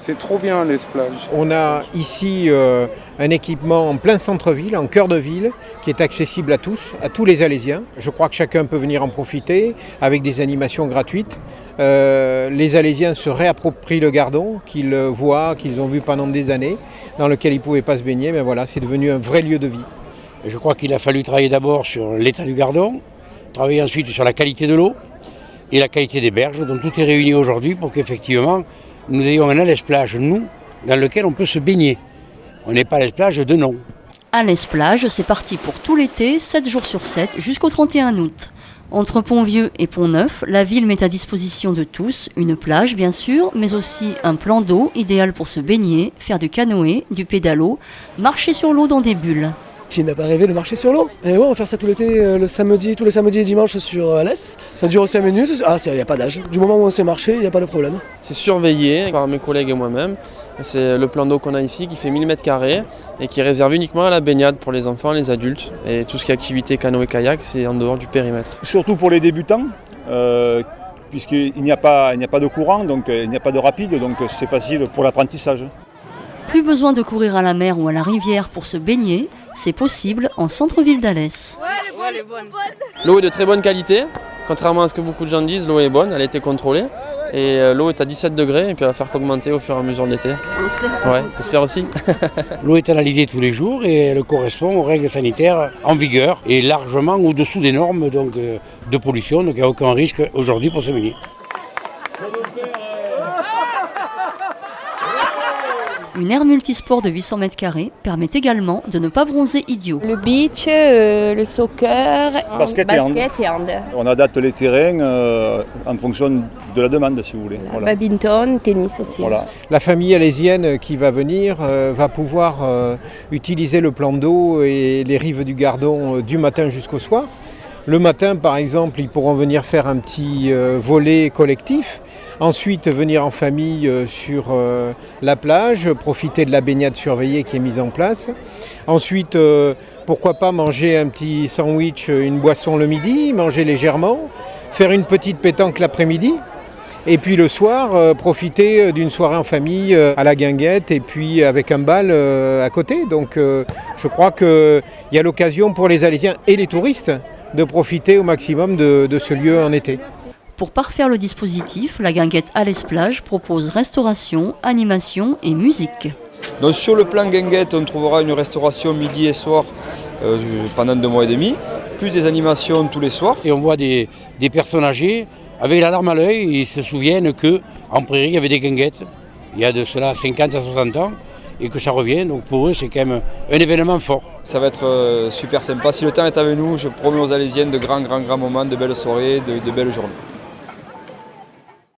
C'est trop bien l'Esplage. On a ici un équipement en plein centre-ville, en cœur de ville, qui est accessible à tous les Alésiens. Je crois que chacun peut venir en profiter avec des animations gratuites. Les Alésiens se réapproprient le Gardon, qu'ils voient, qu'ils ont vu pendant des années, dans lequel ils ne pouvaient pas se baigner. Mais voilà, c'est devenu un vrai lieu de vie. Je crois qu'il a fallu travailler d'abord sur l'état du Gardon, travailler ensuite sur la qualité de l'eau et la qualité des berges. Donc tout est réuni aujourd'hui pour qu'effectivement nous ayons un Alès-Plage, nous, dans lequel on peut se baigner. On n'est pas à Alès-Plage de nom. Alès-Plage, c'est parti pour tout l'été, 7 jours sur 7, jusqu'au 31 août. Entre Pont-Vieux et Pont-Neuf, la ville met à disposition de tous une plage bien sûr, mais aussi un plan d'eau idéal pour se baigner, faire du canoë, du pédalo, marcher sur l'eau dans des bulles. Qui n'a pas rêvé de marcher sur l'eau? Et ouais, on va faire ça tout l'été, tous les samedis et dimanches sur Alès. Ça dure 5 minutes, il n'y a pas d'âge. Du moment où on sait marcher, il n'y a pas de problème. C'est surveillé par mes collègues et moi-même. C'est le plan d'eau qu'on a ici qui fait 1000 m² et qui est réservé uniquement à la baignade pour les enfants, les adultes. Et tout ce qui est activité canoë-kayak, c'est en dehors du périmètre. Surtout pour les débutants, puisqu'il n'y a pas de courant, donc il n'y a pas de rapide, donc c'est facile pour l'apprentissage. Plus besoin de courir à la mer ou à la rivière pour se baigner, c'est possible en centre-ville d'Alès. L'eau est de très bonne qualité, contrairement à ce que beaucoup de gens disent, l'eau est bonne, elle a été contrôlée. Et l'eau est à 17 degrés et puis elle va faire qu'augmenter au fur et à mesure de l'été. On l'espère. Ouais, j'espère aussi. L'eau est analysée tous les jours et elle correspond aux règles sanitaires en vigueur et largement au-dessous des normes donc, de pollution, donc il n'y a aucun risque aujourd'hui pour se baigner. Une aire multisport de 800 m² permet également de ne pas bronzer idiot. Le beach, le soccer, Basket et hand. On adapte les terrains en fonction de la demande, si vous voulez. Voilà. Badminton, tennis aussi. Voilà. La famille alésienne qui va venir va pouvoir utiliser le plan d'eau et les rives du Gardon du matin jusqu'au soir. Le matin, par exemple, ils pourront venir faire un petit volley collectif. Ensuite, venir en famille sur la plage, profiter de la baignade surveillée qui est mise en place. Ensuite, pourquoi pas manger un petit sandwich, une boisson le midi, manger légèrement, faire une petite pétanque l'après-midi. Et puis le soir, profiter d'une soirée en famille à la guinguette et puis avec un bal à côté. Donc je crois qu'il y a l'occasion pour les Alésiens et les touristes de profiter au maximum de ce lieu en été. Pour parfaire le dispositif, la guinguette Alès-Plage propose restauration, animation et musique. Donc sur le plan guinguette, on trouvera une restauration midi et soir pendant 2 mois et demi, plus des animations tous les soirs. Et on voit des personnes âgées avec la larme à l'œil, ils se souviennent qu'en prairie, il y avait des guinguettes, il y a de cela 50 à 60 ans, et que ça revient, donc pour eux c'est quand même un événement fort. Ça va être super sympa. Si le temps est avec nous, je promets aux Alésiennes de grands moments, de belles soirées, de belles journées.